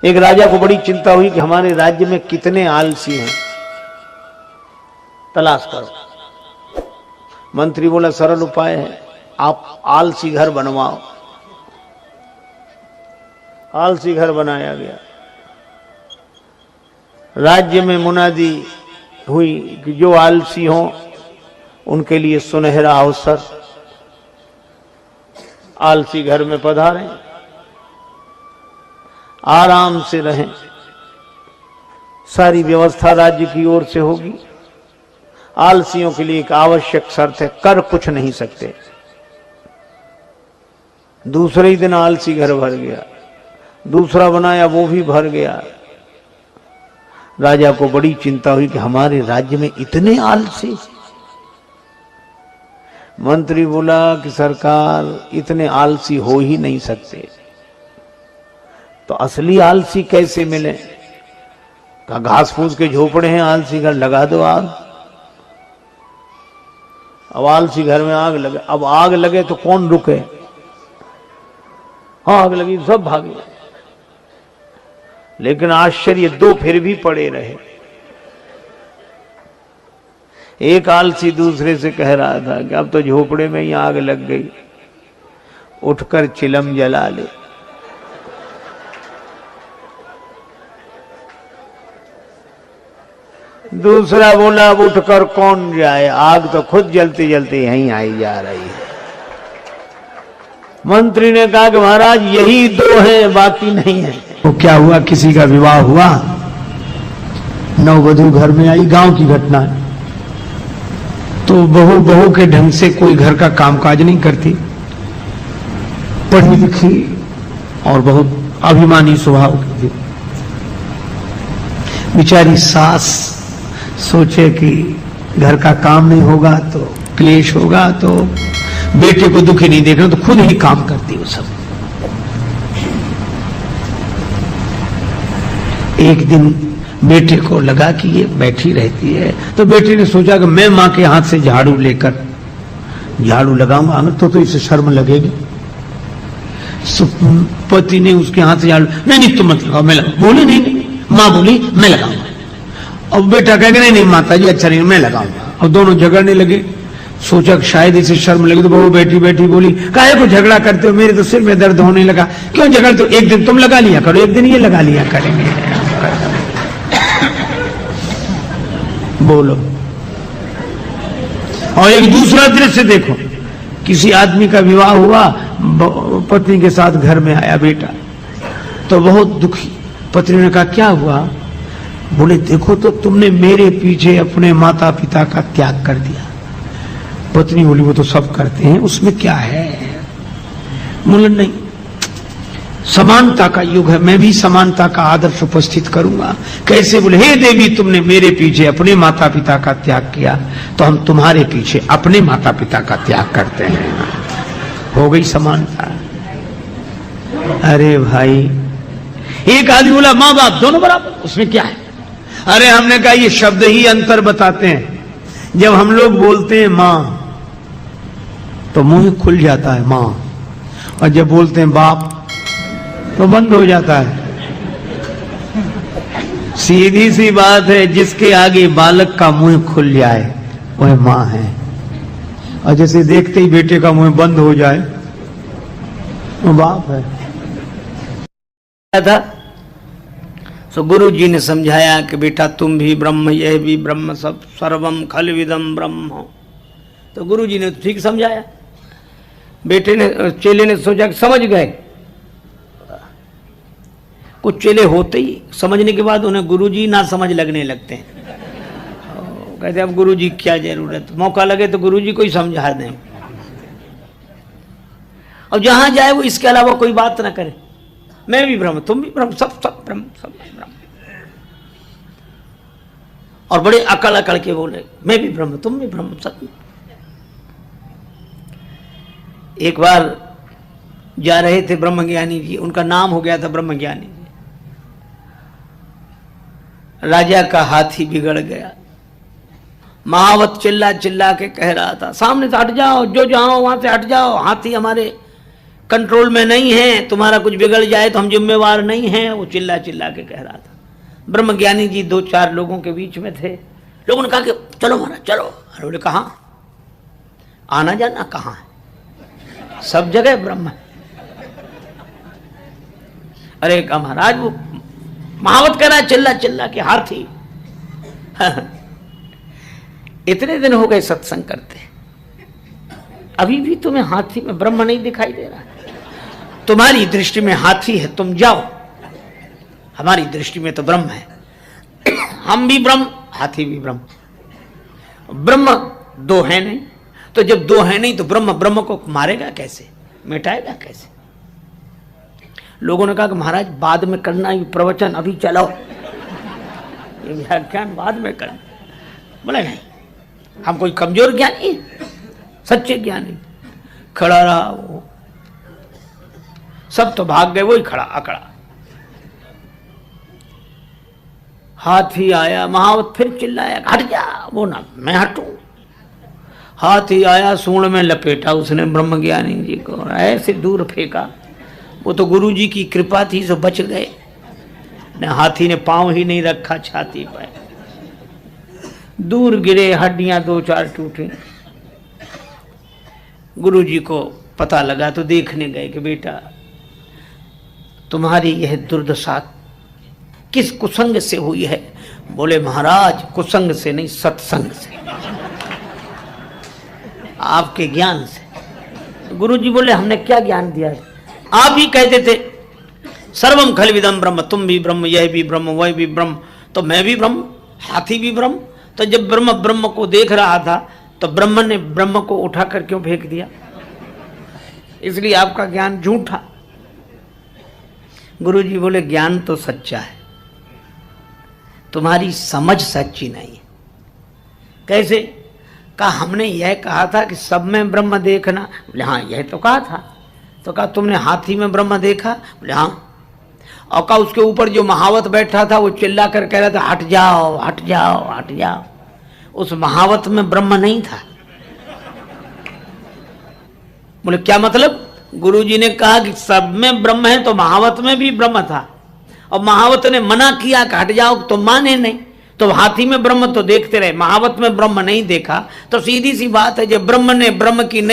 एक राजा को बड़ी चिंता हुई कि हमारे राज्य में कितने आलसी हैं, तलाश करो। मंत्री बोला सरल उपाय है, आप आलसी घर बनवाओ। आलसी घर बनाया गया। राज्य में मुनादी हुई कि जो आलसी हों उनके लिए सुनहरा अवसर, आलसी घर में पधारें, आराम से रहें, सारी व्यवस्था राज्य की ओर से होगी। आलसियों के लिए एक आवश्यक शर्त है, कर कुछ नहीं सकते। दूसरे ही दिन आलसी घर भर गया, दूसरा बनाया वो भी भर गया। राजा को बड़ी चिंता हुई कि हमारे राज्य में इतने आलसी। मंत्री बोला कि सरकार इतने आलसी हो ही नहीं सकते, तो असली आलसी कैसे मिले? कहा घास फूस के झोपड़े हैं, आलसी घर लगा दो आग। अब आलसी घर में आग लगे, अब आग लगे तो कौन रुके? आग लगी सब भागे, लेकिन आश्चर्य दो फिर भी पड़े रहे। एक आलसी दूसरे से कह रहा था कि अब तो झोपड़े में ही आग लग गई, उठकर चिलम जला ले। दूसरा बोला अब उठकर कौन जाए, आग तो खुद जलते जलते यहीं आई जा रही है। मंत्री ने कहा कि महाराज यही दो हैं, बाकी नहीं है। वो क्या हुआ, किसी का विवाह हुआ, नववधू घर में आई, गांव की घटना है। तो बहू के ढंग से कोई घर का कामकाज नहीं करती, पढ़ी लिखी और बहुत अभिमानी स्वभाव की थी। बेचारी सास सोचे कि घर का काम नहीं होगा तो क्लेश होगा, तो बेटे को दुखी नहीं देखना, तो खुद ही काम करती वो सब। एक दिन बेटे को लगा कि ये बैठी रहती है, तो बेटे ने सोचा कि मैं मां के हाथ से झाड़ू लेकर झाड़ू लगाऊंगा, तो इसे शर्म लगेगी। पति ने उसके हाथ से झाड़ू, नहीं तुम मत लगाओ, मैं लगाऊं। बोली नहीं, मां बोली मैं लगाऊंगा। अब बेटा कहेगा नहीं माता जी अच्छा नहीं, मैं लगाऊंगा। और दोनों झगड़ने लगे। सोचा शायद इसे शर्म लगे, तो बहू बैठी बैठी बोली काहे को झगड़ा करते हो, मेरे तो सिर में दर्द होने लगा, क्यों झगड़ते हो? एक दिन तुम लगा लिया करो, एक दिन ये लगा लिया करेंगे। बोलो। और एक दूसरा दृश्य देखो, किसी आदमी का विवाह हुआ, पत्नी के साथ घर में आया बेटा, तो बहुत दुखी। पत्नी ने कहा क्या हुआ? बोले देखो तो तुमने मेरे पीछे अपने माता पिता का त्याग कर दिया। पत्नी बोली वो तो सब करते हैं, उसमें क्या है? बोले नहीं, समानता का युग है, मैं भी समानता का आदर्श उपस्थित करूंगा। कैसे? बोले हे देवी तुमने मेरे पीछे अपने माता पिता का त्याग किया, तो हम तुम्हारे पीछे अपने माता पिता का त्याग करते हैं। हो गई समानता। अरे भाई, एक आदमी बोला माँ बाप दोनों बराबर, उसमें क्या है? अरे हमने कहा ये शब्द ही अंतर बताते हैं। जब हम लोग बोलते हैं मां तो मुंह खुल जाता है मां, और जब बोलते हैं बाप तो बंद हो जाता है। सीधी सी बात है, जिसके आगे बालक का मुंह खुल जाए वह मां है, और जैसे देखते ही बेटे का मुंह बंद हो जाए वो बाप है। था सो गुरु जी ने समझाया कि बेटा तुम भी ब्रह्म, यह भी ब्रह्म, सब सर्वम खलविदम ब्रह्म। तो गुरु जी ने ठीक समझाया। बेटे ने, चेले ने सोचा कि समझ गए। कुछ चेले होते ही समझने के बाद उन्हें गुरु जी ना समझ लगने लगते हैं। कहते अब गुरु जी क्या जरूरत, मौका लगे तो गुरु जी को ही समझा दें, और जहां जाए वो इसके अलावा कोई बात ना करे। मैं भी ब्रह्म, तुम भी ब्रह्म, सब ब्रह्म, सब ब्रह्म। और बड़े अकड़ अकड़ के बोले मैं भी ब्रह्म, तुम भी ब्रह्म, सब। एक बार जा रहे थे ब्रह्मज्ञानी जी, उनका नाम हो गया था ब्रह्मज्ञानी जी। राजा का हाथी बिगड़ गया। महावत चिल्ला चिल्ला के कह रहा था सामने से हट जाओ, जो जाओ वहां से हट जाओ, हाथी हमारे कंट्रोल में नहीं है, तुम्हारा कुछ बिगड़ जाए तो हम जिम्मेवार नहीं हैं। वो चिल्ला चिल्ला के कह रहा था। ब्रह्मज्ञानी जी 2-4 लोगों के बीच में थे। लोगों ने कहा कि चलो महाराज चलो। अरे बोले कहाँ? आना जाना कहाँ है? सब जगह ब्रह्म है। अरे कहा महाराज वो महावत कह रहा है चिल्ला चिल्ला के हाथी। इतने दिन हो गए सत्संग करते, अभी भी तुम्हें हाथी में ब्रह्म नहीं दिखाई दे रहा? तुम्हारी दृष्टि में हाथी है, तुम जाओ, हमारी दृष्टि में तो ब्रह्म है। हम भी ब्रह्म, हाथी भी ब्रह्म। ब्रह्म दो है नहीं, तो जब दो है नहीं तो ब्रह्म ब्रह्म को मारेगा कैसे, मिटाएगा कैसे? लोगों ने कहा कि महाराज बाद में करना ये प्रवचन, अभी चलाओ ये व्याख्यान बाद में करना। बोले नहीं, हम कोई कमजोर ज्ञानी, सच्चे ज्ञानी। खड़ा रहा वो, सब तो भाग गए, वही खड़ा अकड़ा। हाथी आया, महावत फिर चिल्लाया हट जा। वो ना मैं हटूं। हाथी आया, सूंड में लपेटा उसने ब्रह्मज्ञानी जी को, ऐसे दूर फेंका। वो तो गुरु जी की कृपा थी सो बच गए। हाथी ने पांव ही नहीं रखा छाती पर, दूर गिरे, हड्डियां 2-4 टूटी। गुरु जी को पता लगा तो देखने गए कि बेटा तुम्हारी यह दुर्दशा किस कुसंग से हुई है? बोले महाराज कुसंग से नहीं, सत्संग से, आपके ज्ञान से। गुरु जी बोले हमने क्या ज्ञान दिया है? आप ही कहते थे सर्वम खलविदम ब्रह्म, तुम भी ब्रह्म, यह भी ब्रह्म, वह भी ब्रह्म, तो मैं भी ब्रह्म, हाथी भी ब्रह्म। तो जब ब्रह्म ब्रह्म को देख रहा था तो ब्रह्म ने ब्रह्म को उठाकर क्यों फेंक दिया? इसलिए आपका ज्ञान झूठा। गुरु जी बोले ज्ञान तो सच्चा है, तुम्हारी समझ सच्ची नहीं है। कैसे? कहा हमने यह कहा था कि सब में ब्रह्म देखना। बोले हाँ यह तो कहा था। तो कहा तुमने हाथी में ब्रह्म देखा? बोले हाँ। और कहा उसके ऊपर जो महावत बैठा था वो चिल्ला कर कह रहा था हट जाओ हट जाओ हट जाओ। उस महावत में ब्रह्म नहीं था। बोले क्या मतलब? गुरुजी ने कहा कि सब में ब्रह्म है तो महावत में भी ब्रह्म था, और महावत ने मना किया कि हट जाओ तो माने नहीं। तो हाथी में ब्रह्म तो देखते रहे, महावत में ब्रह्म नहीं देखा। तो सीधी सी बात है, जब ब्रह्म ने ब्रह्म की नहीं